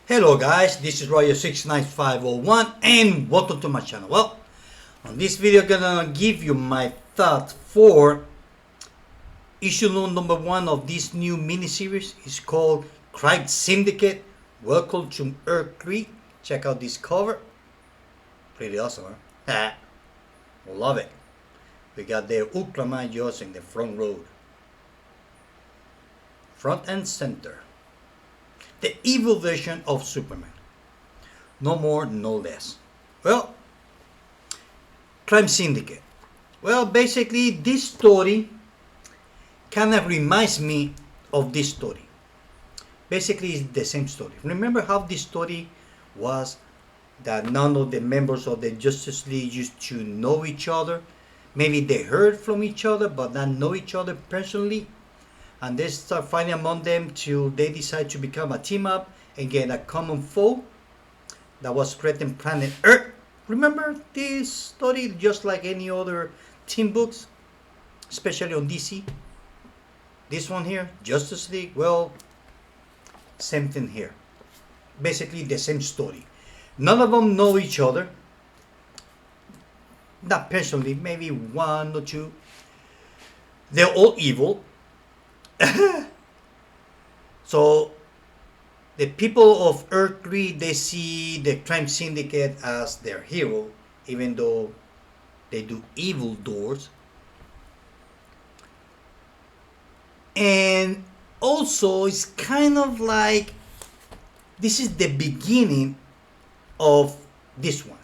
Hello guys, this is Roger69501 and welcome to my channel. Well, on this video I'm gonna give you my thoughts for issue number 1 of this new miniseries. It's called Crime Syndicate. Welcome to Earth 3. Check out this cover. Pretty awesome, huh? Love it. We got the Ultraman just in the front row. Front and center. The evil version of Superman. No more, no less. Well, Crime Syndicate. Well, basically, this story kind of reminds me of this story. Basically, it's the same story. Remember how this story was that none of the members of the Justice League used to know each other? Maybe they heard from each other, but not know each other personally. And they start fighting among them till they decide to become a team up and get a common foe that was threatening planet Earth. Remember this story just like any other team books, especially on DC? This one here, Justice League, well, same thing here. Basically the same story. None of them know each other. Not personally, maybe one or two. They're all evil. So the people of Earth 3, they see the Crime Syndicate as their hero, even though they do evil doors. And also it's kind of like this is the beginning of this one.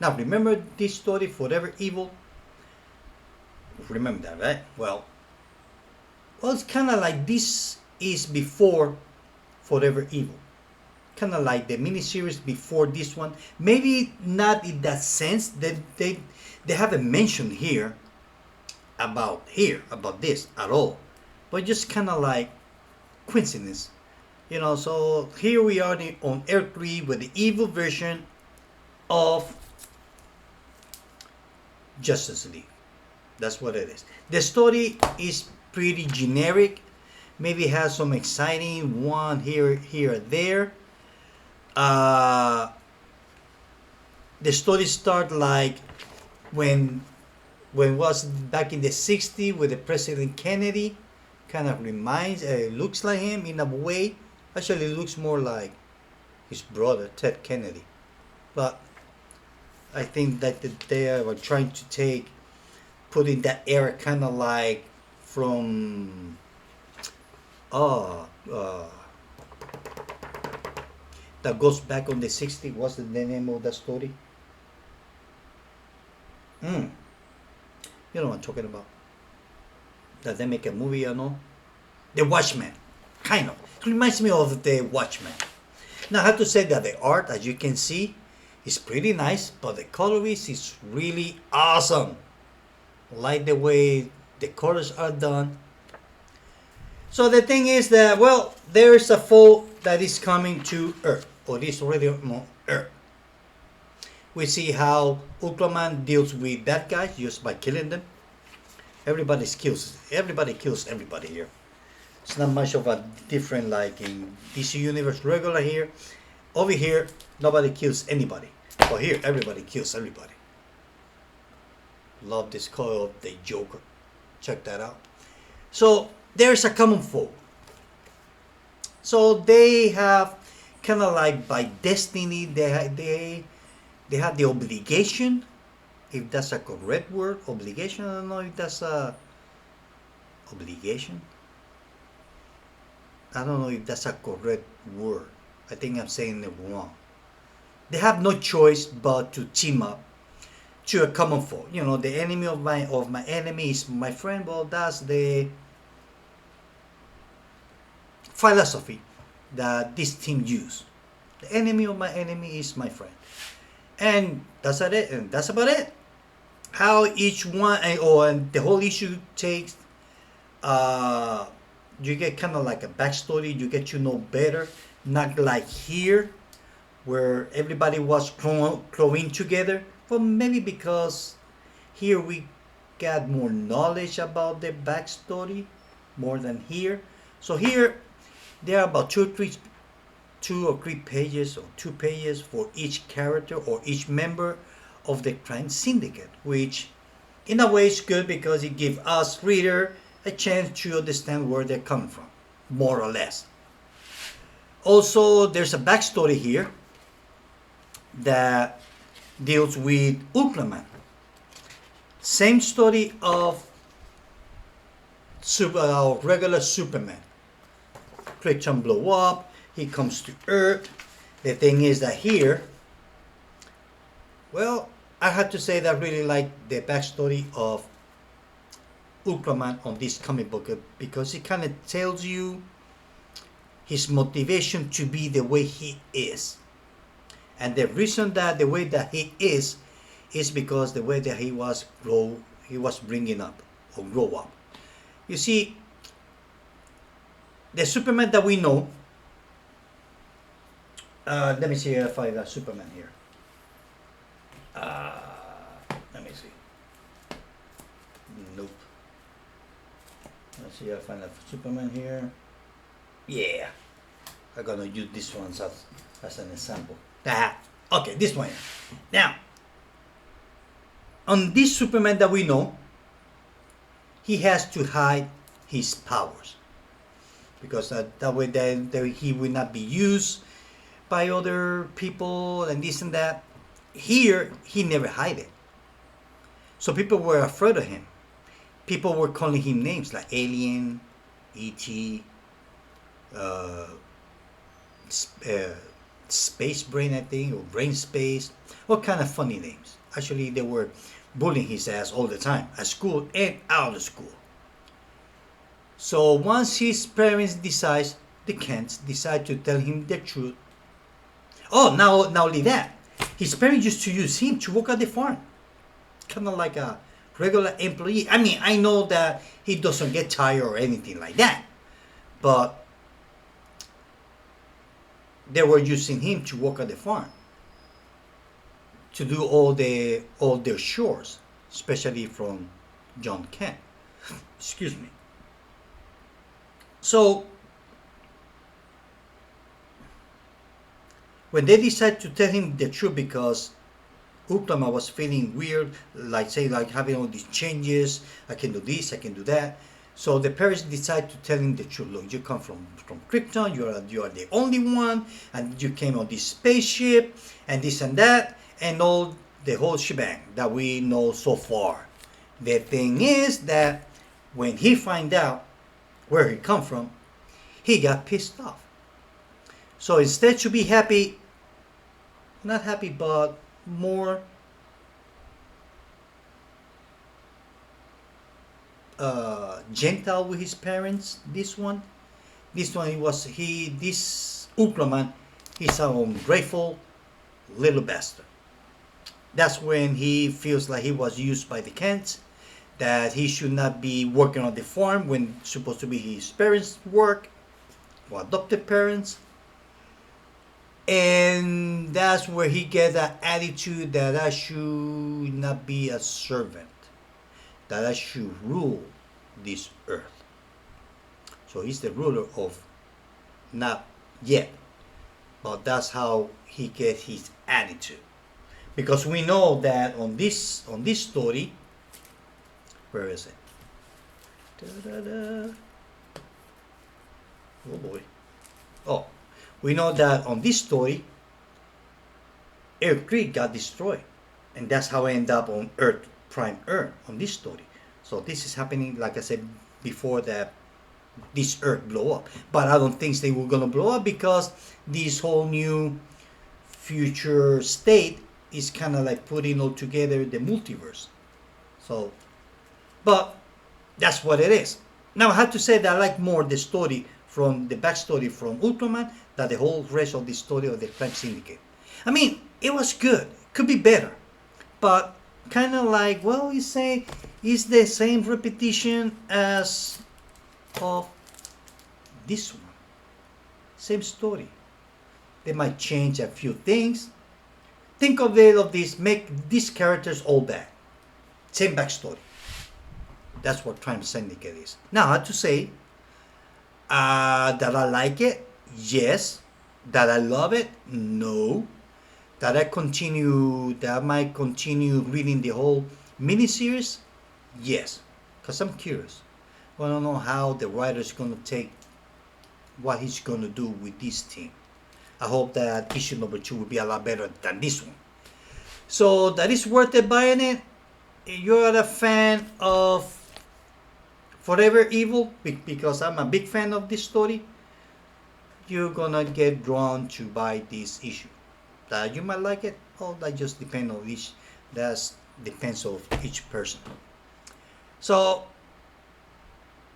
Now remember this story, Forever Evil? Remember that, right? Well, it's kind of like this is before Forever Evil. Kind of like the miniseries before this one. Maybe not in that sense that they haven't mentioned here about this at all. But just kind of like coincidence. You know, so here we are on Earth 3 with the evil version of Justice League. That's what it is. The story is pretty generic. Maybe has some exciting one here or there. The story start like when was back in the 60s with the President Kennedy. Kind of reminds, looks like him in a way. Actually looks more like his brother Ted Kennedy. But I think that they were trying to put in that era kind of like from that goes back on the 60s. What's the name of that story? You know what I'm talking about. That they make a movie, you know? The Watchmen. Kind of. It reminds me of the Watchmen. Now I have to say that the art, as you can see, is pretty nice, but the colorist is really awesome. Like the way the colors are done. So the thing is that, well, there is a foe that is coming to Earth, or is already on Earth. We see how Ultraman deals with that guy just by killing them. Everybody kills everybody here. It's not much of a different like in DC Universe regular here. Over here, nobody kills anybody. But here, everybody kills everybody. Love this color of the Joker. Check that out. So there's a common foe. So they have kind of like by destiny, they have the obligation, if that's a correct word, obligation. I don't know if that's a obligation. I don't know if that's a correct word. I think I'm saying it wrong. They have no choice but to team up to a common foe. You know, the enemy of my enemy is my friend. Well, that's the philosophy that this team use. The enemy of my enemy is my friend, and that's it. And that's about it. How each one and the whole issue takes. You get kind of like a backstory. You get to know better. Not like here, where everybody was cloning together. Well, maybe because here we got more knowledge about the backstory more than here. So here there are about two 2 or 3 pages or 2 pages for each character or each member of the crime syndicate, which in a way is good because it gives us reader a chance to understand where they're coming from, more or less. Also, there's a backstory here that deals with Ultraman. Same story of regular Superman. Krypton blow up, he comes to Earth. The thing is that here, well, I have to say that I really like the backstory of Ultraman on this comic book because it kind of tells you his motivation to be the way he is. And the reason that the way that he is because the way that he was bringing up or grow up. You see, the Superman that we know, let me see if I got Superman here. Let me see. Nope. Let's see if I find a Superman here. Yeah. I'm gonna use this one as an example. Okay, this one. Now, on this Superman that we know, he has to hide his powers because that way that he will not be used by other people and this and that. Here, he never hide it. So people were afraid of him. People were calling him names like Alien, E.T., Space Brain, I think, or Brain Space. What kind of funny names. Actually, they were bullying his ass all the time, at school and out of school. So once his parents the Kents decide to tell him the truth. Oh, not only that, his parents used to use him to work at the farm, kind of like a regular employee. I mean, I know that he doesn't get tired or anything like that, but they were using him to work at the farm, to do all their chores, especially from John Kent. Excuse me. So when they decided to tell him the truth, because Ultraman was feeling weird, like having all these changes, I can do this, I can do that. So the parents decided to tell him the truth. Look, you come from Krypton, you are the only one, and you came on this spaceship, and this and that, and all the whole shebang that we know so far. The thing is that when he find out where he come from, he got pissed off. So instead to be happy, not happy, but more gentle with his parents. This Ultraman, he's an ungrateful little bastard. That's when he feels like he was used by the Kents, that he should not be working on the farm when it's supposed to be his parents' work, or adopted parents. And that's where he gets that attitude that I should not be a servant, that I should rule this earth. So he's the ruler of, not yet, but that's how he gets his attitude. Because we know that on this story, where is it? Da-da-da. Oh boy. Oh, we know that on this story, Earth Creek got destroyed. And that's how I end up on Earth, Prime Earth, on this story. So this is happening, like I said before, that this Earth blow up. But I don't think they were going to blow up because this whole new future state is kind of like putting all together the multiverse. So, but that's what it is. Now I have to say that I like more the story from the backstory from Ultraman than the whole rest of the story of the Crime Syndicate. I mean, it was good. Could be better, but kind of like, well, you say, is the same repetition as of this one. Same story. They might change a few things. Think of this, make these characters all bad. Same backstory. That's what Crime Syndicate is. Now, I have to say that I like it. Yes, That I love it? No. That I might continue reading the whole miniseries? Yes. Because I'm curious. I don't know how the writer's going to take what he's going to do with this team. I hope that issue number 2 will be a lot better than this one. So that is worth it buying it. If you're a fan of Forever Evil, because I'm a big fan of this story, you're gonna get drawn to buy this issue. That you might like it, oh, that just depends on each. That depends on each person. So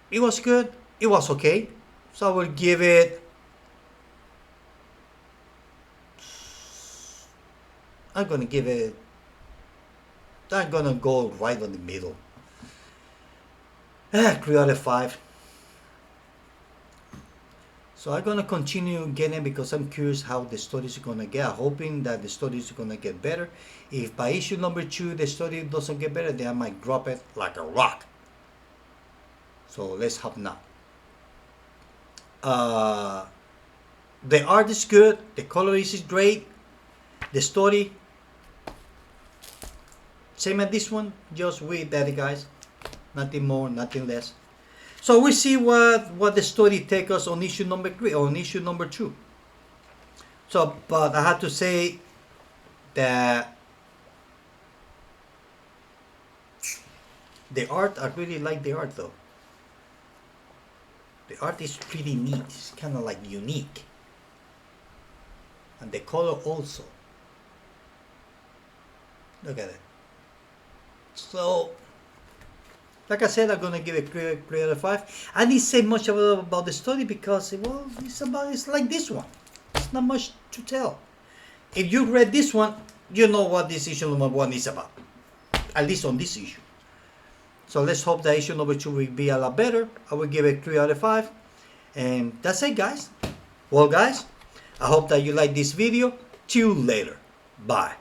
it was good. It was okay. So I will give it. I'm gonna give it. I'm gonna go right on the middle. 3 out of 5. So I'm gonna continue getting because I'm curious how the story is gonna get. I'm hoping that the story is gonna get better. If by issue number 2 the story doesn't get better, then I might drop it like a rock. So let's hope not. The art is good. The color is great. The story, same as this one, just way better, guys. Nothing more, nothing less. So we see what the story takes us on issue number 3, on issue number 2. So, but I have to say that the art, I really like the art though. The art is pretty neat. It's kind of like unique. And the color also. Look at it. So, like I said, I'm gonna give it 3 out of 5. I didn't say much about the story because, well, it's like this one. It's not much to tell. If you read this one, you know what this issue number 1 is about. At least on this issue. So let's hope that issue number 2 will be a lot better. I will give it 3 out of 5. And that's it, guys. Well, guys, I hope that you like this video. See you later. Bye.